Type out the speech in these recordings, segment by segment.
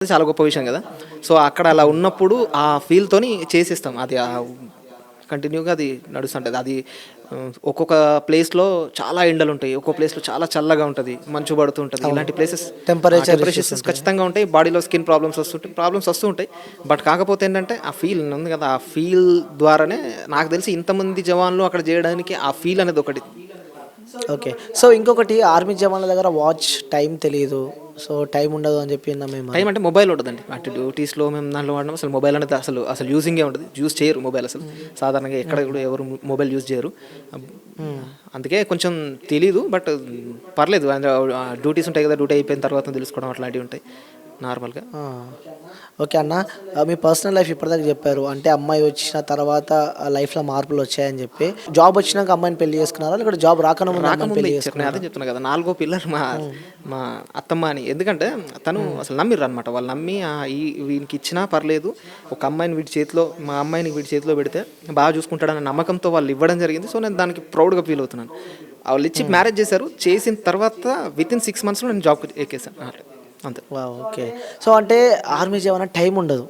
చాలా గొప్ప విషయం కదా. సో అక్కడ అలా ఉన్నప్పుడు ఆ ఫీల్‌తోని చేసేస్తాం. అది కంటిన్యూగా అది నడుస్తుంటది. అది ఒక్కొక్క ప్లేస్‌లో చాలా ఎండలుంటాయి. ఒక్కో ప్లేస్‌లో చాలా చల్లగా ఉంటది. మంచు పడుతూ ఉంటది. ఇలాంటి ప్లేసెస్ టెంపరేచర్స్ ఖచ్చితంగా ఉంటాయి. బాడీలో స్కిన్ ప్రాబ్లమ్స్ వస్తూ ఉంటాయి. బట్ కాకపోతే ఏంటంటే ఆ ఫీల్ ఉంది కదా, ఆ ఫీల్ ద్వారానే నాకు తెలిసి ఇంతమంది జవాన్లు అక్కడ చేయడానికి ఆ ఫీల్ అనేది ఒకటి. ఓకే. సో, ఇంకొకటి ఆర్మీ జవాన్ల దగ్గర వాచ్ టైం తెలీదు. సో, టైం ఉండదు అని చెప్పి విన్నాం మేము టైం మరి. అంటే మొబైల్ ఉండదండి. అటు డ్యూటీస్‌లో మేము దాంట్లో వాడినాం. అసలు మొబైల్ అనేది అసలు యూజింగే ఉండదు. యూజ్ చేయరు మొబైల్ అసలు. సాధారణంగా ఎక్కడ కూడా ఎవరు మొబైల్ యూజ్ చేయరు. హ్మ్. అందుకే కొంచెం తెలీదు. బట్ పర్లేదు. డ్యూటీస్ ఉంటాయి కదా, డ్యూటీ అయిపోయిన తర్వాత తెలుసుకోవడం అట్లాంటివి ఉంటాయి నార్మల్‌గా. ఆ! ఓకే అన్న. మీ పర్సనల్ లైఫ్ ఇప్పటిదాకా చెప్పారు. అంటే అమ్మాయి వచ్చిన తర్వాత లైఫ్‌లో మార్పులొచ్చాయని చెప్పి. జాబ్ వచ్చినాక అమ్మాయిని పెళ్లి చేసుకున్నారా? లేకపోతే జాబ్ రాకముందు అమ్మాయిని రాకముందే పెళ్లి ఇచ్చారు. నేను అదే చేసుకున్నారా? చెప్తున్నా కదా, నాలుగో పిల్లర్ మా మా అత్తమ్మ అని. ఎందుకంటే తను అసలు నమ్మిర్రనమాట. వాళ్ళు నమ్మి వీనికి ఇచ్చినా పర్లేదు, ఒక అమ్మాయిని వీడి చేతిలో, మా అమ్మాయిని వీడి చేతిలో పెడితే బాగా చూసుకుంటాడన్న నమ్మకంతో వాళ్ళు ఇవ్వడం జరిగింది. సో నేను దానికి ప్రౌడ్‌గా ఫీల్ అవుతున్నాను. వాళ్ళు ఇచ్చి మ్యారేజ్ చేశారు. చేసిన తర్వాత వితిన్ 6 మంత్స్‌లో నేను జాబ్‌కి ఎక్కేసాను. అంతే. వావ్! ఓకే. సో, అంటే ఆర్మీ జవాన్ టైం ఉండదు.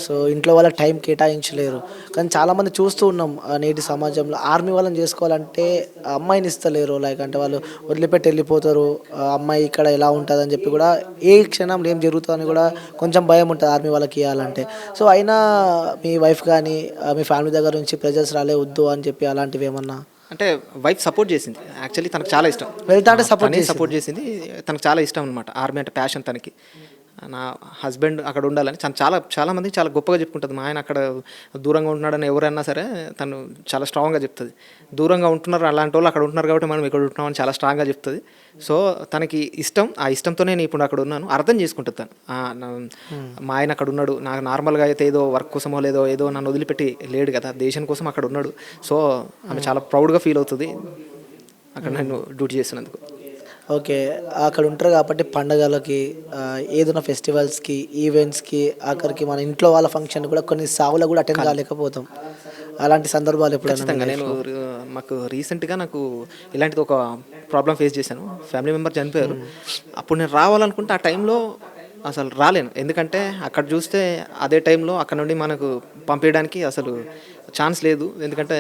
సో, ఇంట్లో వాళ్ళకి టైం కేటాయించలేరు. కానీ చాలామంది చూస్తూ ఉన్నాం నేటి సమాజంలో ఆర్మీ వాళ్ళని చేసుకోవాలంటే అమ్మాయిని ఇస్తలేరు. లైక్ అంటే వాళ్ళు వదిలిపెట్టి వెళ్ళిపోతారు. అమ్మాయి ఇక్కడ ఎలా ఉంటదని చెప్పి కూడా ఏ క్షణంలో ఏం జరుగుతదని కూడా కొంచెం భయం ఉంటది ఆర్మీ వాళ్ళకి ఇయ్యాలంటే. సో, అయినా మీ వైఫ్ గానీ మీ ఫ్యామిలీ దగ్గర నుంచి ప్రెషర్స్ రాలే వద్దు అని చెప్పి అలాంటివేమన్నా? అంటే వైఫ్ సపోర్ట్ చేసింది. యాక్చువల్లీ తనకు చాలా ఇష్టం. వెళ్తా అంటే సపోర్ట్ తనే చేసిందా? సపోర్ట్ చేసింది. తనకు చాలా ఇష్టం అనమాట. ఆర్మీ అంటే ప్యాషన్ తనకి. నా హస్బెండ్ అక్కడ ఉండాలని తను చాలా మందికి చాలా గొప్పగా చెప్పుకుంటది. మా ఆయన అక్కడ దూరంగా ఉంటున్నాడని ఎవరైనా సరే తను చాలా స్ట్రాంగ్‌గా చెప్తది. దూరంగా ఉంటున్నారు, అలాంటోళ్ళు అక్కడ ఉంటున్నారు కాబట్టి మనం ఇక్కడ ఉంటున్నామని చాలా స్ట్రాంగ్‌గా చెప్తది. సో తనకి ఇష్టం. ఆ ఇష్టంతోనే నేను ఇప్పుడు అక్కడ ఉన్నాను. అర్థం చేసుకుంటది తను. మా ఆయన అక్కడ ఉన్నాడు. నాకు నార్మల్‌గా అయితే ఏదో వర్క్ కోసమో ఏదో నన్ను వదిలిపెట్టి లేడు కదా, దేశం కోసం అక్కడ ఉన్నాడు. సో ఆమె చాలా ప్రౌడ్‌గా ఫీల్ అవుతది అక్కడ నేను డ్యూటీ చేసినందుకు. ఓకే. అక్కడ ఉంటారు కాబట్టి పండగలకి ఏదైనా ఫెస్టివల్స్‌కి, ఈవెంట్స్‌కి ఆఖరికి మన ఇంట్లో వాళ్ళ ఫంక్షన్ కూడా కొన్ని సావులకు కూడా అటెండ్ కాలేకపోతాం. అలాంటి సందర్భాలు ఎప్పుడైనా మీ ఖచ్చితంగా నేను లైఫ్‌లో? మాకు రీసెంట్‌గా నాకు ఇలాంటిది ఒక ప్రాబ్లమ్ ఫేస్ చేశాను. ఫ్యామిలీ మెంబర్ చనిపోయారు. అప్పుడు నేను రావాలనుకుంటే ఆ టైంలో అసలు రాలేను. ఎందుకంటే అక్కడ చూస్తే అదే టైంలో అక్కడ నుండి మనకు పంపియడానికి అసలు ఛాన్స్ లేదు. ఎందుకంటే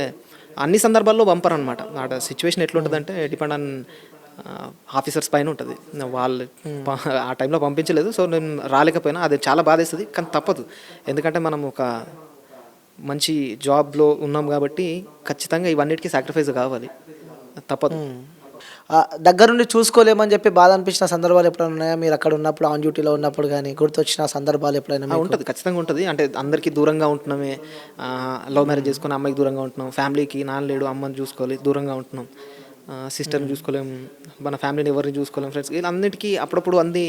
అన్ని సందర్భాల్లో పంపరనమాట. ఆడ సిచ్యువేషన్ ఎట్లుంటదంటే డిపెండ్ ఆన్ ఆఫీసర్స్ పైన ఉంటది. వాళ్ళు ఆ టైంలో పంపించలేదు. సో నేను రాలేకపోయినా అది చాలా బాధేస్తది. కానీ తప్పదు. ఎందుకంటే మనం ఒక మంచి జాబ్‌లో ఉన్నాం కాబట్టి ఖచ్చితంగా ఇవన్నిటికి సాక్రిఫైస్ కావాలి. తప్పదు. దగ్గరుండి చూసుకోలేమని చెప్పి బాధ అనిపించిన సందర్భాలు ఎప్పుడైనా ఉన్నాయా? మీరు అక్కడ ఉన్నప్పుడు ఆన్ డ్యూటీలో ఉన్నప్పుడు గాని, గుర్తొచ్చిన సందర్భాలు ఎప్పుడైనా మీకు? ఉంటది. ఖచ్చితంగా ఉంటది. అంటే అందరికీ దూరంగా ఉంటున్నామే. లవ్ మ్యారేజ్ చేసుకొని అమ్మాయికి దూరంగా ఉంటున్నాం. ఫ్యామిలీకి నాన్న లేడు, అమ్మని చూసుకోవాలి, దూరంగా ఉంటున్నాం. సిస్టర్‌ని చూసుకోలేము. మన ఫ్యామిలీని ఎవరిని చూసుకోలేము. ఫ్రెండ్స్ వీళ్ళన్నిటికీ అప్పుడప్పుడు అన్నీ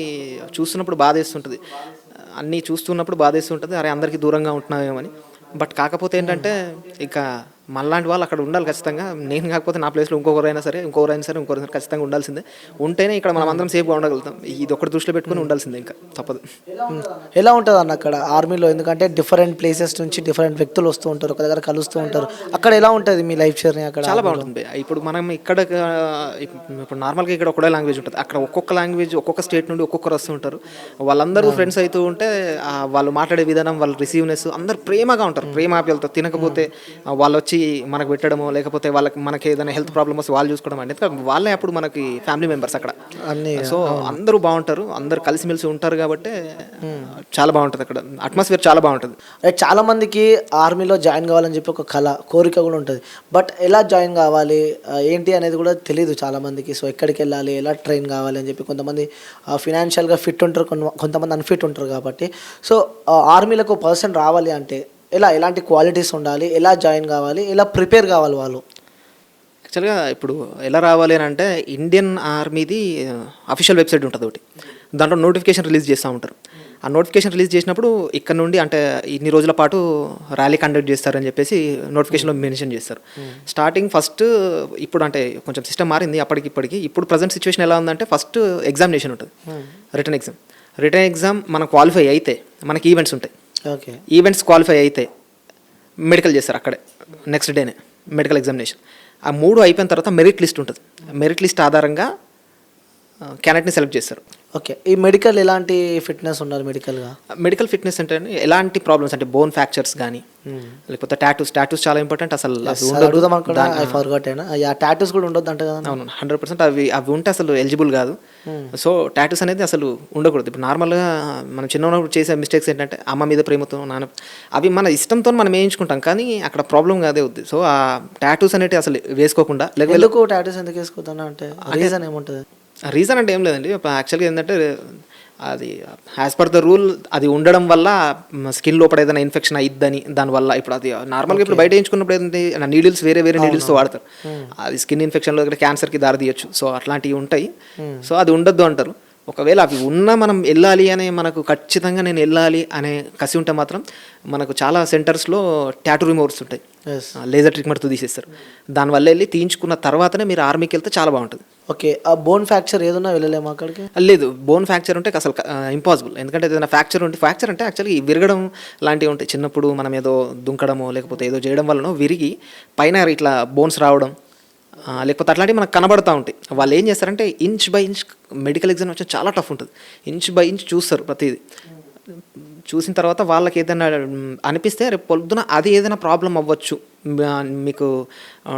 చూస్తున్నప్పుడు బాధేస్తుంటది. అన్నీ చూస్తున్నప్పుడు బాధేస్తుంటది. అరే అందరికీ దూరంగా ఉంటున్నామేమో అని. బట్ కాకపోతే ఏంటంటే ఇక మనలాంటి వాళ్ళు అక్కడ ఉండాలి ఖచ్చితంగా. నేను కాకపోతే నా ప్లేస్‌లో ఇంకొకరైనా సరే ఖచ్చితంగా ఉండాల్సిందే. ఉంటేనే ఇక్కడ మనం అందరం సేఫ్‌గా ఉండగలుగుతాం. ఇదొక్కటి దృష్టిలో పెట్టుకొని ఉండాల్సిందే ఇంకా తప్పదు. హ్మ్. ఎలా ఉంటదన్న అక్కడ ఆర్మీలో? ఎందుకంటే డిఫరెంట్ ప్లేసెస్ నుంచి డిఫరెంట్ వ్యక్తులు వస్తూ ఉంటారు. ఒక దగ్గర కలుస్తూ ఉంటారు. అక్కడ ఎలా ఉంటది మీ లైఫ్ జర్నీ అక్కడ చాలా ఆర్మీలో? బాగుంటుంది. ఇప్పుడు మనం ఇక్కడ ఇప్పుడు నార్మల్‌గా ఇక్కడ ఒకటే లాంగ్వేజ్ ఉంటది. అక్కడ ఒక్కొక్క లాంగ్వేజ్ ఒక్కొక్క స్టేట్ నుండి ఒక్కొక్కరు వస్తూ ఉంటారు. వాళ్ళందరూ ఫ్రెండ్స్ అయితూ ఉంటే వాళ్ళు మాట్లాడే విధానం, వాళ్ళ రిసీవ్‌నెస్ అందరూ ప్రేమగా ఉంటారు. ప్రేమాప్యాయలతో తినకపోతే వాళ్ళొచ్చి మనకు పెట్టడమో, లేకపోతే మనకి ఏదైనా హెల్త్ ప్రాబ్లమ్ వస్తే వాళ్ళు చూసుకోవడం అంటే వాళ్ళే అప్పుడు మనకి ఫ్యామిలీ మెంబర్స్ అక్కడ. అన్నీ సో అవును. అందరూ బాగుంటారు. అందరూ కలిసిమెలిసి ఉంటారు కాబట్టే చాలా బాగుంటది అక్కడ. అట్మాస్ఫియర్ చాలా బాగుంటది. రైట్. చాలా మందికి ఆర్మీలో జాయిన్ కావాలని చెప్పి ఒక కల, కోరిక కూడా ఉంటది. బట్ ఎలా జాయిన్ కావాలి? ఏంటి అనేది కూడా తెలీదు చాలా మందికి. సో ఎక్కడికెళ్ళాలి? ఎలా ట్రైన్ కావాలి అని చెప్పి కొంతమంది ఫినాన్షియల్‌గా ఫిట్ ఉంటారు. కొంతమంది అన్‌ఫిట్ ఉంటారు కాబట్టి. సో ఆర్మీలకు పర్సన్ రావాలి అంటే ఎలాంటి క్వాలిటీస్ ఉండాలి? ఎలా జాయిన్ కావాలి? ఎలా ప్రిపేర్ కావాలి వాళ్ళు? యాక్చువల్‌గా ఇప్పుడు ఎలా రావాలి అని అంటే ఇండియన్ ఆర్మీది అఫీషియల్ వెబ్‌సైట్ ఉంటది ఒకటి. దాంట్లో నోటిఫికేషన్ రిలీజ్ చేస్తూ ఉంటారు. ఆ నోటిఫికేషన్ రిలీజ్ చేసినప్పుడు ఇక్కడ నుండి అంటే ఇన్ని రోజుల పాటు ర్యాలీ కండక్ట్ చేస్తారని చెప్పేసి నోటిఫికేషన్‌లో మెన్షన్ చేస్తారు. స్టార్టింగ్ ఫస్ట్ ఇప్పుడు అంటే కొంచెం సిస్టమ్ మారింది అప్పటికి ఇప్పటికి. ఇప్పుడు ప్రెజెంట్ సిచ్యువేషన్ ఎలా ఉందంటే ఫస్ట్ ఎగ్జామినేషన్ ఉంటది. Written exam. రిటన్ ఎగ్జామ్ మనం క్వాలిఫై అయితే మనకి ఈవెంట్స్ ఉంటాయి. ఓకే. ఈవెంట్స్ క్వాలిఫై అయితే మెడికల్ చేస్తారు అక్కడే. నెక్స్ట్ డేనే మెడికల్ ఎగ్జామినేషన్. ఆ 3 అయిపోయిన తర్వాత మెరిట్ లిస్ట్ ఉంటుంది. మెరిట్ లిస్ట్ ఆధారంగా క్యాండిడేట్‌ని సెలెక్ట్ చేస్తారు. ఓకే. ఈ మెడికల్ ఎలాంటి ఫిట్‌నెస్ ఉండాలి మెడికల్‌గా? మెడికల్ ఫిట్‌నెస్ అంటే ఎలాంటి ప్రాబ్లమ్స్ అంటే బోన్ ఫ్రాక్చర్స్ గానీ, లేకపోతే టాటూస్ చాలా ఇంపార్టెంట్. అసలు అది ఉండదు. అడుగుదాం అనుకున్నా, ఐ ఫర్గాట్ అయినా. యాహ్! టాటూస్ కూడా ఉండొద్దంట కదండీ? అవును. 100% అవి ఉంటే అసలు ఎలిజిబుల్ కాదు. సో టాటూస్ అనేది అసలు ఉండకూడదు. ఇప్పుడు నార్మల్‌గా మనం చిన్నప్పుడు చేసే మిస్టేక్స్ ఏంటంటే అమ్మ మీద ప్రేమతో, నాన్న అవి మన ఇష్టంతో మనం వేయించుకుంటాం. కానీ అక్కడ ప్రాబ్లమ్ అదే అవుద్ది. సో ఆ టాటూస్ అనేటివి అసలు వేసుకోకుండా ఎందుకు టాటూస్ ఎందుకు వేసుకోవద్దన్నా అంటే రీజన్ ఏముంటది? రీజన్ అంటే ఏం లేదండి. యాక్చువల్‌గా ఏంటంటే అది యాజ్ పర్ ద రూల్ అది ఉండడం వల్ల స్కిన్ లోపల ఏదైనా ఇన్ఫెక్షన్ అయిద్దని దానివల్ల ఇప్పుడు అది నార్మల్గా ఇప్పుడు బయట వేయించుకున్నప్పుడు ఏంటంటే నీడిల్స్ వేరే నీడిల్స్తో వాడతారు. అది స్కిన్ ఇన్ఫెక్షన్లో క్యాన్సర్కి దారి తీయొచ్చు. సో అట్లాంటివి ఉంటాయి. సో అది ఉండొద్దు అంటారు. ఒకవేళ అవి ఉన్నా మనం వెళ్ళాలి అనే మనకు ఖచ్చితంగా నేను వెళ్ళాలి అనే కసి ఉంటే మాత్రం మనకు చాలా సెంటర్స్లో టాటూ రిమూవర్స్ ఉంటాయి. లేజర్ ట్రీట్మెంట్తో తీసేస్తారు. దానివల్ల వెళ్ళి తీయించుకున్న తర్వాతనే మీరు ఆర్మీకి వెళ్తే చాలా బాగుంటుంది. ఓకే. ఆ బోన్ ఫ్రాక్చర్ ఏదన్నా వెళ్ళలేము అక్కడికి? లేదు, బోన్ ఫ్రాక్చర్ ఉంటే అసలు ఇంపాసిబుల్. ఎందుకంటే ఏదైనా ఫ్రాక్చర్ అంటే యాక్చువల్లీ విరగడం లాంటివి ఉంటాయి. చిన్నప్పుడు మనం ఏదో దుంకడమో లేకపోతే ఏదో చేయడం వల్లనో విరిగి పైన ఇట్లా బోన్స్ రావడం లేకపోతే అట్లాంటివి మనకు కనబడుతూ ఉంటాయి. వాళ్ళు ఏం చేస్తారంటే inch by inch medical examination చాలా టఫ్ ఉంటుంది. ఇంచ్ బై ఇంచ్ చూస్తారు ప్రతిదీ. చూసిన తర్వాత వాళ్ళకి ఏదైనా అనిపిస్తే రేపు పొద్దున అది ఏదైనా ప్రాబ్లం అవ్వచ్చు మీకు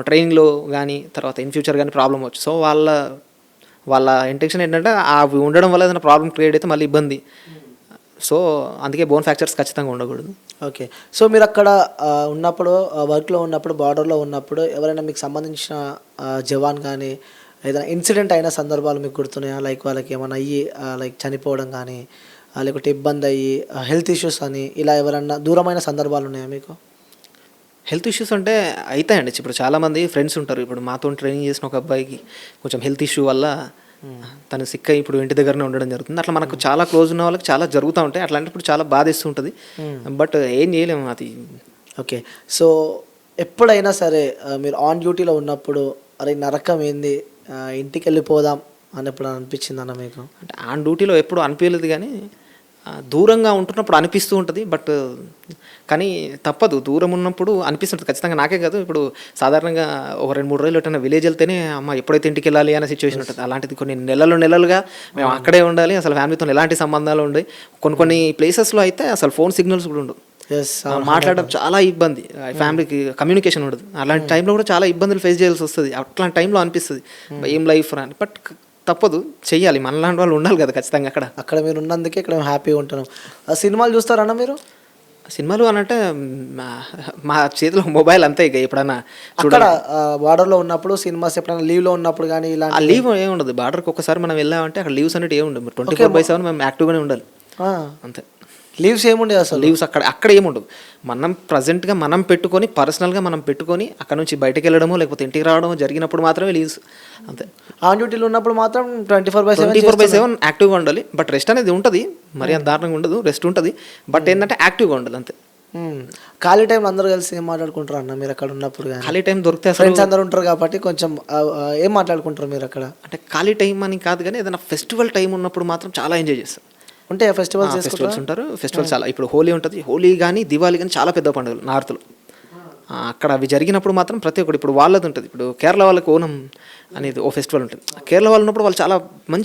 ట్రైనింగ్లో కానీ తర్వాత ఇన్ ఫ్యూచర్ కానీ ప్రాబ్లం అవ్వచ్చు. సో వాళ్ళ ఇంటెన్షన్ ఏంటంటే అవి ఉండడం వల్ల ఏదైనా ప్రాబ్లం క్రియేట్ అయితే మళ్ళీ ఇబ్బంది. సో అందుకే బోన్ ఫ్రాక్చర్స్ ఖచ్చితంగా ఉండకూడదు. ఓకే. సో మీరు అక్కడ ఉన్నప్పుడు వర్క్లో ఉన్నప్పుడు బార్డర్లో ఉన్నప్పుడు ఎవరైనా మీకు సంబంధించిన జవాన్ కానీ ఏదైనా ఇన్సిడెంట్ అయిన సందర్భాలు మీకు గుర్తున్నాయా? లైక్ వాళ్ళకి ఏమైనా అయ్యి లైక్ చనిపోవడం కానీ లేకపోతే ఇబ్బంది అయ్యి హెల్త్ ఇష్యూస్ అని ఇలా ఎవరన్నా దూరమైన సందర్భాలు ఉన్నాయా మీకు? హెల్త్ ఇష్యూస్ అంటే అవుతాయండి. ఇప్పుడు చాలామంది ఫ్రెండ్స్ ఉంటారు. ఇప్పుడు మాతో ట్రైనింగ్ చేసిన ఒక అబ్బాయికి కొంచెం హెల్త్ ఇష్యూ వల్ల తను సిక్ అయ్యి ఇప్పుడు ఇంటి దగ్గరనే ఉండడం జరుగుతుంది. అట్లా మనకు చాలా క్లోజ్ ఉన్న వాళ్ళకి చాలా జరుగుతూ ఉంటాయి. అట్లాంటప్పుడు చాలా బాధేస్తూ ఉంటుంది. బట్ ఏం చేయలేము అది. ఓకే. సో ఎప్పుడైనా సరే మీరు ఆన్ డ్యూటీలో ఉన్నప్పుడు అరే నరకం ఏంది ఇంటికి వెళ్ళిపోదాం అని ఎప్పుడు అనిపించిందన్న మీకు? అంటే ఆన్ డ్యూటీలో ఎప్పుడు అనిపించలేదు, కానీ దూరంగా ఉంటున్నప్పుడు అనిపిస్తూ ఉంటుంది. బట్ కానీ తప్పదు, దూరం ఉన్నప్పుడు అనిపిస్తుంటుంది ఖచ్చితంగా. నాకే కాదు, ఇప్పుడు సాధారణంగా ఒక 2-3 రోజులు ఎట్టైనా విలేజ్ వెళ్తేనే అమ్మ ఎప్పుడైతే ఇంటికి వెళ్ళాలి అనే సిచ్యువేషన్ ఉంటుంది. అలాంటిది కొన్ని నెలలుగా మేము అక్కడే ఉండాలి. అసలు ఫ్యామిలీతో ఎలాంటి సంబంధాలు ఉండవు. కొన్ని ప్లేసెస్లో అయితే అసలు ఫోన్ సిగ్నల్స్ కూడా ఉండవు. మాట్లాడడం చాలా ఇబ్బంది, ఫ్యామిలీకి కమ్యూనికేషన్ ఉండదు. అలాంటి టైంలో కూడా చాలా ఇబ్బందులు ఫేస్ చేయాల్సి వస్తుంది. అట్లాంటి టైంలో అనిపిస్తుంది ఏం లైఫ్ అని. బట్ తప్పదు, చెయ్యాలి. మనలాంటి వాళ్ళు ఉండాలి కదా ఖచ్చితంగా అక్కడ మీరు ఉన్నందుకే ఇక్కడ మేము హ్యాపీగా ఉంటున్నాం. సినిమాలు చూస్తారన్నా మీరు? సినిమాలు అని అంటే మా చేతిలో మొబైల్ అంతే. ఇక ఎప్పుడన్నా అక్కడ బార్డర్లో ఉన్నప్పుడు సినిమాస్ ఎప్పుడైనా లీవ్లో ఉన్నప్పుడు కానీ ఇలా లీవ్ ఏమి ఉండదు. బార్డర్కి ఒకసారి మనం వెళ్ళామంటే అక్కడ లీవ్స్ అనేవి ఏమి ఉండదు. 24/7 మేము యాక్టివ్గానే ఉండాలి అంతే. లీవ్స్ ఏముండేది అసలు? లీవ్స్ అక్కడ ఏముండదు. మనం ప్రజెంట్గా మనం పెట్టుకొని పర్సనల్గా మనం పెట్టుకొని అక్కడ నుంచి బయటకు వెళ్ళడమో లేకపోతే ఇంటికి రావడమో జరిగినప్పుడు మాత్రమే లీవ్స్ అంతే. ఆన్ డ్యూటీలో ఉన్నప్పుడు మాత్రం 24/7 యాక్టివ్గా ఉండాలి. బట్ రెస్ట్ అనేది ఉంటుంది, మరి అంత దారుణంగా ఉండదు. రెస్ట్ ఉంటుంది, బట్ ఏంటంటే యాక్టివ్గా ఉండాలి అంతే. ఖాళీ టైంలో అందరూ కలిసి ఏం మాట్లాడుకుంటారు అన్న మీరు అక్కడ ఉన్నప్పుడు? ఖాళీ టైం దొరికితే ఫ్రెండ్స్ అందరూ ఉంటారు కాబట్టి కొంచెం ఏం మాట్లాడుకుంటారు మీరు అక్కడ? అంటే ఖాళీ టైం అని కాదు, కానీ ఏదైనా ఫెస్టివల్ టైం ఉన్నప్పుడు మాత్రం చాలా ఎంజాయ్ చేస్తాం. అంటే ఫెస్టివల్స్ ఉంటారు. ఫెస్టివల్స్ చాలా, ఇప్పుడు హోలీ ఉంటుంది. హోలీ కానీ దివాళీ కానీ చాలా పెద్ద పండుగలు నార్త్లో. అక్కడ అవి జరిగినప్పుడు మాత్రం ప్రతి ఒక్కటి, ఇప్పుడు వాళ్ళది ఉంటుంది. ఇప్పుడు కేరళ వాళ్ళకి ఓనం అనేది ఓ ఫెస్టివల్ ఉంటుంది. కేరళ వాళ్ళు ఉన్నప్పుడు వాళ్ళు చాలా మంచి